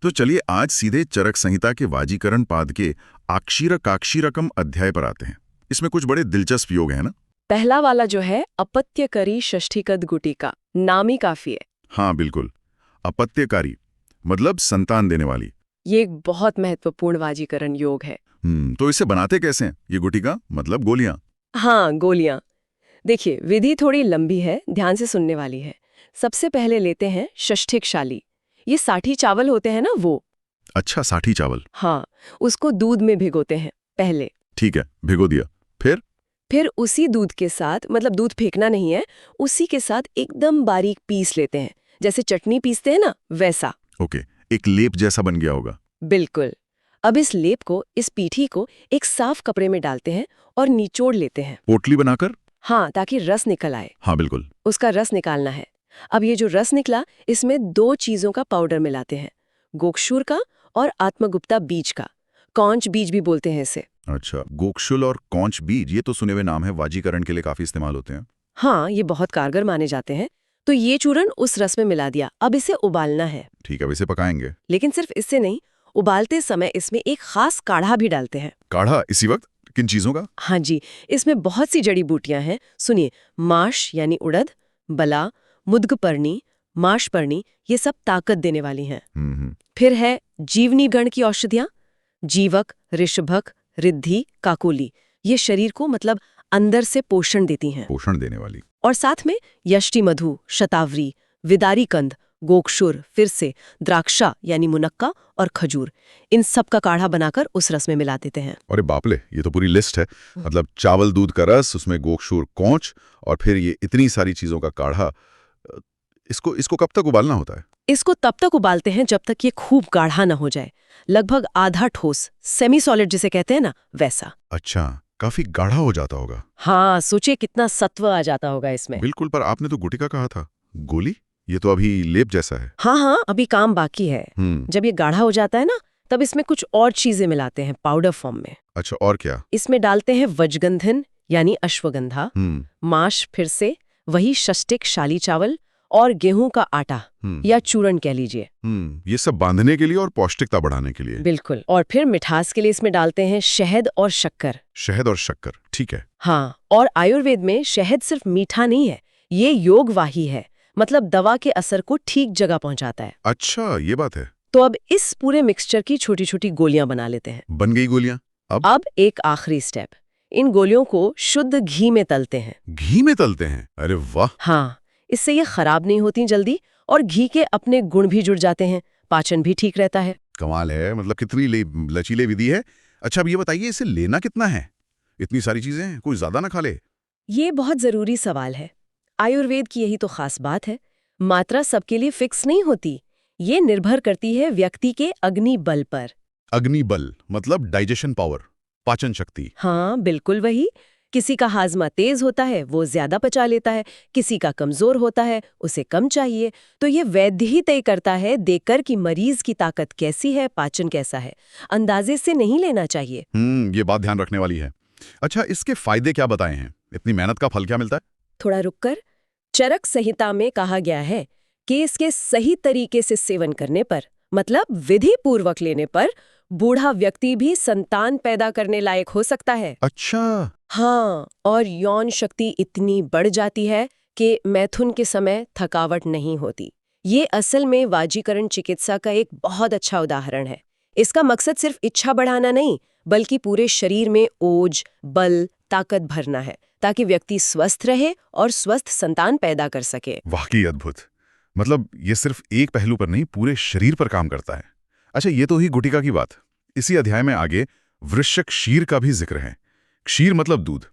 तो चलिए आज सीधे चरक संहिता के वाजीकरण पाद के आक्षीरकाक्षीरकम अध्याय पर आते हैं। इसमें कुछ बड़े दिलचस्प योग हैं ना। पहला वाला जो है अपत्यकरी षष्ठीकद गुटिका, नाम ही काफी है। हाँ बिल्कुल, अपत्यकारी मतलब संतान देने वाली। ये एक बहुत महत्वपूर्ण वाजीकरण योग है। तो इसे बनाते कैसे हैं ये गुटिका, मतलब गोलियां? हाँ, गोलियां। देखिए, विधि थोड़ी लंबी है, ध्यान से सुनने वाली है। सबसे पहले लेते हैं षष्ठिक शाली। ये साठी चावल होते हैं ना, वो। अच्छा, साठी चावल। हाँ, उसको दूध में भिगोते हैं पहले। ठीक है, भिगो दिया। फिर उसी दूध के साथ, मतलब दूध फेंकना नहीं है, उसी के साथ एकदम बारीक पीस लेते हैं, जैसे चटनी पीसते हैं ना, वैसा। ओके, एक लेप जैसा बन गया होगा। बिल्कुल। अब इस लेप को, इस पीठी को एक साफ कपड़े में डालते हैं और निचोड़ लेते हैं। पोटली बनाकर? हाँ, ताकि रस निकल आए। हाँ बिल्कुल। उसका रस निकालना है। अब ये जो रस निकला, इसमें 2 चीजों का पाउडर मिलाते हैं, गोक्षूर का और आत्मगुप्ता बीज का। कौंच बीज भी बोलते हैं इसे। अच्छा, गोक्षुल और कौंच बीज, ये तो सुने हुए नाम है, वाजीकरण के लिए काफी इस्तेमाल होते हैं। हाँ, ये बहुत कारगर माने जाते हैं। तो ये चूर्ण उस रस में मिला दिया। अब इसे उबालना है। ठीक है, अब इसे पकाएंगे। लेकिन सिर्फ इससे नहीं, उबालते समय इसमें एक खास काढ़ा भी डालते हैं। काढ़ा इसी वक्त? किन चीजों का? हाँ जी, इसमें बहुत सी जड़ी बूटियां हैं। सुनिए, माश यानी उड़द, बला, मुद्गपर्णी, माशपर्णी, ये सब ताकत देने वाली हैं। फिर है जीवनी गण की औषधियां, जीवक, ऋषभक, रिद्धि, काकोली। ये शरीर को मतलब अंदर से पोषण देती हैं। पोषण देने वाली। और साथ में यष्टि मधु, शतावरी, विदारी कंद, गोक्षुर, फिर से द्राक्षा यानी मुनक्का और खजूर, इन सब का काढ़ा बनाकर उस रस में मिला देते हैं। अरे बाप ले, ये तो पूरी लिस्ट है। मतलब चावल दूध का रस, उसमें गोक्षूर, कौंच और फिर ये इतनी सारी चीजों का काढ़ा। इसको कब तक उबालना होता है? इसको तब तक उबालते हैं जब तक ये खूब गाढ़ा ना हो जाए, लगभग आधा ठोस, सेमी सॉलिड जिसे कहते हैं ना, वैसा। अच्छा, काफी गाढ़ा हो जाता होगा। हाँ, सोचिए कितना सत्व आ जाता होगा इसमें। बिल्कुल, पर आपने तो गुटिका कहा था। गोली? ये तो अभी लेप जैसा है। हाँ, अभी काम बाकी है। जब ये गाढ़ा हो जाता है ना, तब इसमें कुछ और चीजें मिलाते हैं पाउडर फॉर्म में। अच्छा, और क्या? इसमें डालते हैं वजगंधन यानी अश्वगंधा, माश, फिर से वही षष्टिक शाली चावल और गेहूं का आटा या चूर्ण कह लीजिए। ये सब बांधने के लिए और पौष्टिकता बढ़ाने के लिए। बिल्कुल। और फिर मिठास के लिए इसमें डालते हैं शहद और शक्कर। शहद और शक्कर, ठीक है। हाँ, और आयुर्वेद में शहद सिर्फ मीठा नहीं है, ये योगवाही है, मतलब दवा के असर को ठीक जगह पहुंचाता है। अच्छा, ये बात है। तो अब इस पूरे मिक्सचर की छोटी छोटी गोलियां बना लेते हैं। बन गई गोलियां। अब एक आखिरी स्टेप, इन गोलियों को शुद्ध घी में तलते हैं। घी में तलते हैं? अरे वाह। हाँ, इससे ये खराब नहीं होती जल्दी, और घी के अपने गुण भी जुड़ जाते हैं, पाचन भी ठीक रहता है। कमाल है, मतलब कितनी लचीले विधि है। अच्छा, अब ये बताइए, इसे लेना कितना है? इतनी सारी चीजें हैं, कोई ज्यादा ना खा ले? ये बहुत जरूरी सवाल है। आयुर्वेद की यही तो खास बात है, मात्रा सबके लिए फिक्स नहीं होती। ये निर्भर करती है व्यक्ति के अग्नि बल पर। अग्नि बल मतलब डाइजेशन पावर, पाचन शक्ति। हाँ, बिल्कुल वही। किसी का हाजमा तेज होता है, वो ज्यादा पचा लेता है, किसी का कमजोर होता है, उसे कम चाहिए। तो ये वैद्य ही तय करता है देखकर कि मरीज की ताकत कैसी है, पाचन कैसा है। अंदाजे से नहीं लेना चाहिए। ये बात ध्यान रखने वाली है। अच्छा, इसके फायदे क्या बताए हैं? इतनी मेहनत का फल क्या मिलता है? थोड़ा रुककर, चरक संहिता में कहा गया है कि इसके सही तरीके से सेवन करने पर, मतलब विधि पूर्वक लेने पर, बूढ़ा व्यक्ति भी संतान पैदा करने लायक हो सकता है। अच्छा। हाँ, और यौन शक्ति इतनी बढ़ जाती है कि मैथुन के समय थकावट नहीं होती। ये असल में वाजीकरण चिकित्सा का एक बहुत अच्छा उदाहरण है। इसका मकसद सिर्फ इच्छा बढ़ाना नहीं, बल्कि पूरे शरीर में ओज, बल, ताकत भरना है, ताकि व्यक्ति स्वस्थ रहे और स्वस्थ संतान पैदा कर सके। वाकई अद्भुत। मतलब ये सिर्फ एक पहलू पर नहीं, पूरे शरीर पर काम करता है। अच्छा, ये तो ही गुटिका की बात। इसी अध्याय में आगे वृश्चिक क्षीर का भी जिक्र है। क्षीर मतलब दूध,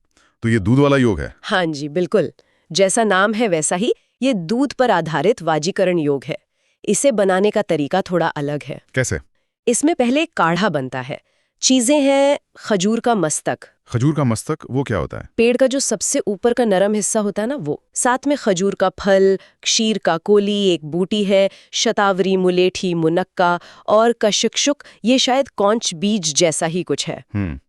तो ये दूध वाला योग है। हाँ जी, बिल्कुल। जैसा नाम है वैसा ही ये दूध पर आधारित वाजीकरण योग है। इसे बनाने का तरीका थोड़ा अलग है। कैसे? इसमें पहले काढ़ा बनता है। चीजें हैं खजूर का मस्तक। खजूर का मस्तक वो क्या होता है? पेड़ का जो सबसे ऊपर का नरम हिस्सा होता है ना, वो। साथ में खजूर का फल, क्षीर का कोली, एक बूटी है, शतावरी, मुलेठी, मुनक्का और कशिक्षुक, ये शायद कौंच बीज जैसा ही कुछ है।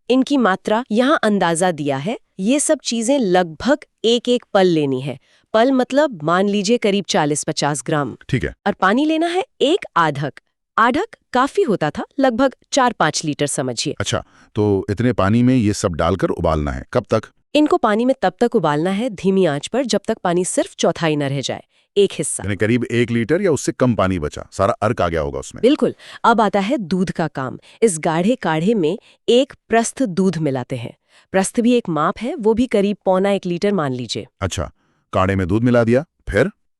इनकी मात्रा यहाँ अंदाजा दिया है। ये सब चीजें लगभग एक एक पल लेनी है। पल मतलब मान लीजिए करीब 40-50 ग्राम। ठीक है। और पानी लेना है एक आधक। आधा काफी होता था, लगभग 4-5 लीटर समझिए। अच्छा, तो इतने पानी में ये सब डालकर उबालना है, कब तक? इनको पानी में तब तक उबालना है धीमी आंच पर जब तक पानी सिर्फ चौथाई न रह जाए, एक हिस्सा। यानी करीब 1 लीटर या उससे कम पानी बचा, सारा अर्क आ गया होगा उसमें। बिल्कुल। अब आता है दूध का काम। इस गाढ़े काढ़े में एक प्रस्थ दूध मिलाते हैं। प्रस्थ भी एक माप है, वो भी करीब 1.25 लीटर मान लीजिए। अच्छा, काढ़े में दूध मिला दिया,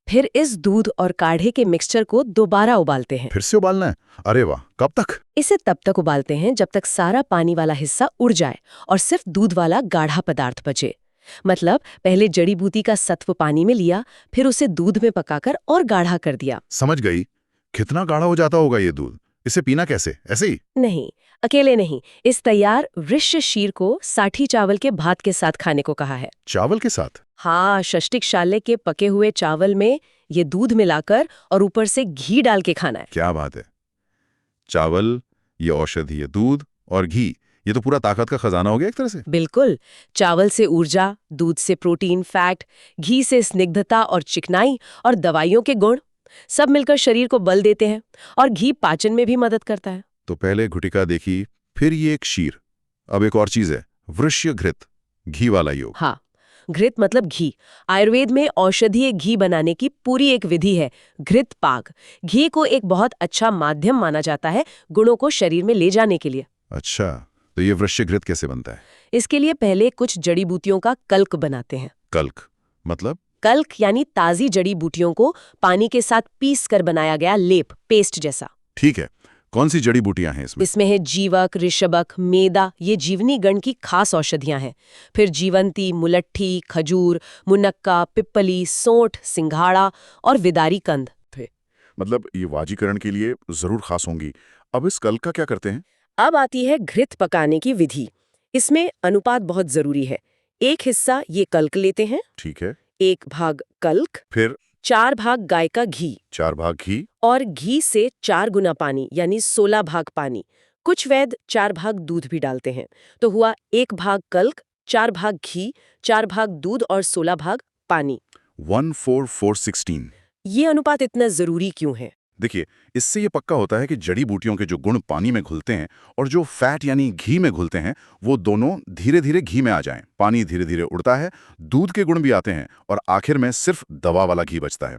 फिर इस दूध और काढ़े के मिक्सचर को दोबारा उबालते हैं। फिर से उबालना है? अरे वाह, कब तक? इसे तब तक उबालते हैं जब तक सारा पानी वाला हिस्सा उड़ जाए और सिर्फ दूध वाला गाढ़ा पदार्थ बचे। मतलब पहले जड़ी बूटी का सत्व पानी में लिया, फिर उसे दूध में पकाकर और गाढ़ा कर दिया। समझ गई। कितना गाढ़ा हो जाता होगा ये दूध? इसे पीना कैसे, ऐसे ही? नहीं, अकेले नहीं। इस तैयार वृष्य शीर को साठी चावल के भात के साथ खाने को कहा है। चावल के साथ? हाँ, षष्टिक शाले के पके हुए चावल में ये दूध मिलाकर और ऊपर से घी डाल के खाना है। क्या बात है। चावल, ये औषधि, ये दूध और घी, ये तो पूरा ताकत का खजाना हो गया एक तरह से। बिल्कुल। चावल से ऊर्जा, दूध से प्रोटीन, फैट, घी से स्निग्धता और चिकनाई, और दवाइयों के गुण, सब मिलकर शरीर को बल देते हैं। और घी पाचन में भी मदद करता है। तो पहले घुटिका देखी, फिर ये एक शीर। अब एक और चीज है, वृष्य घृत, घी वाला योग। हाँ, घृत मतलब घी। आयुर्वेद में औषधीय घी बनाने की पूरी एक विधि है, घृत पाक। घी को एक बहुत अच्छा माध्यम माना जाता है गुणों को शरीर में ले जाने के लिए। अच्छा, तो ये वृष्य घृत कैसे बनता है? इसके लिए पहले कुछ जड़ी बूटियों का कल्क बनाते हैं। कल्क मतलब? कल्क यानी ताजी जड़ी बूटियों को पानी के साथ पीस कर बनाया गया लेप, पेस्ट जैसा। ठीक है, कौन सी जड़ी बूटियां हैं इसमें? इसमें है जीवक, ऋषभक, मेदा, ये जीवनी गण की खास औषधियां हैं। फिर जीवंती, मुलट्ठी, खजूर, मुनक्का, पिप्पली, सोंठ, सिंघाड़ा और विदारी कंद थे। मतलब ये वाजीकरण के लिए जरूर खास होंगी। अब इस कल्क का क्या करते हैं? अब आती है घृत पकाने की विधि। इसमें अनुपात बहुत जरूरी है। एक हिस्सा ये कल्क लेते हैं, ठीक है। 1 भाग कल्क, फिर 4 भाग गाय का घी, 4 भाग घी, और घी से 4 गुना पानी यानी 16 भाग पानी। कुछ वैद्य 4 भाग दूध भी डालते हैं। तो हुआ 1 भाग कल्क, 4 भाग घी, 4 भाग दूध और 16 भाग पानी। 1:4:4:16। ये अनुपात इतना जरूरी क्यों है? देखिए, इससे ये पक्का होता है कि जड़ी बूटियों के जो गुण पानी में घुलते हैं और जो फैट यानी घी में घुलते हैं, वो दोनों धीरे धीरे घी में आ जाएं। पानी धीरे धीरे उड़ता है, दूध के गुण भी आते हैं और आखिर में सिर्फ दवा वाला घी बचता है।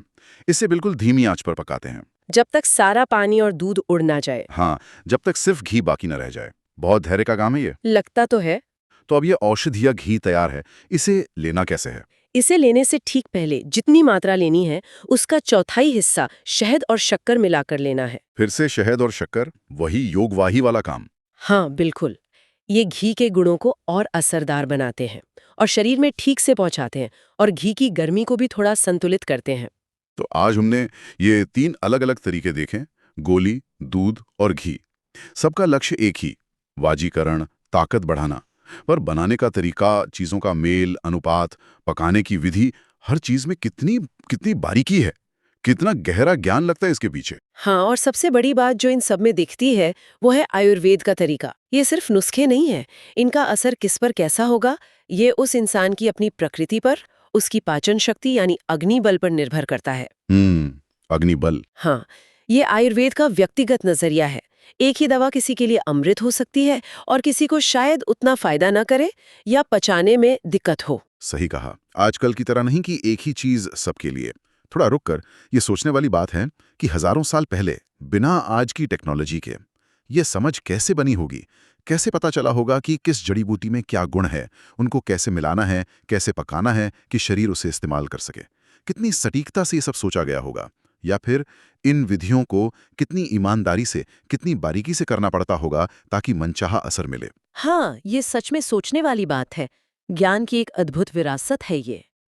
इसे बिल्कुल धीमी आंच पर पकाते हैं, जब तक सारा पानी और दूध उड़ ना जाए। हाँ, जब तक सिर्फ घी बाकी न रह जाए। बहुत धैर्य का काम है ये। लगता तो है। तो अब ये औषधीय घी तैयार है, इसे लेना कैसे है? इसे लेने से ठीक पहले जितनी मात्रा लेनी है उसका चौथाई हिस्सा शहद और शक्कर मिलाकर लेना है। फिर से शहद और शक्कर, वही योगवाही वाला काम। हाँ, बिल्कुल। ये घी के गुणों को और असरदार बनाते हैं और शरीर में ठीक से पहुंचाते हैं, और घी की गर्मी को भी थोड़ा संतुलित करते हैं। तो आज हमने ये 3 अलग-अलग तरीके देखे, गोली, दूध और घी। सबका लक्ष्य एक ही, वाजीकरण, ताकत बढ़ाना। पर बनाने का तरीका, चीजों का मेल, अनुपात, पकाने की विधि, हर चीज में कितनी कितनी बारीकी है, कितना गहरा ज्ञान लगता है इसके पीछे। हाँ, और सबसे बड़ी बात जो इन सब में दिखती है वो है आयुर्वेद का तरीका। ये सिर्फ नुस्खे नहीं है, इनका असर किस पर कैसा होगा ये उस इंसान की अपनी प्रकृति पर, उसकी पाचन शक्ति यानी अग्नि बल पर निर्भर करता है। अग्निबल। हाँ, ये आयुर्वेद का व्यक्तिगत नजरिया है। एक ही दवा किसी के लिए अमृत हो सकती है और किसी को शायद उतना फायदा न करे या पचाने में दिक्कत हो। सही कहा। आजकल की तरह नहीं कि एक ही चीज सबके लिए। थोड़ा रुककर ये सोचने वाली बात है कि हजारों साल पहले, बिना आज की टेक्नोलॉजी के, ये समझ कैसे बनी होगी? कैसे पता चला होगा कि किस जड़ी बूटी में क्या गुण है, उनको कैसे मिलाना है, कैसे पकाना है कि शरीर उसे इस्तेमाल कर सके? कितनी सटीकता से ये सब सोचा गया होगा? या फिर इन विधियों को कितनी ईमानदारी से, कितनी बारीकी से करना पड़ता होगा ताकि मनचाहा असर मिले? हाँ, ये सच में सोचने वाली बात है। ज्ञान की एक अद्भुत विरासत है ये।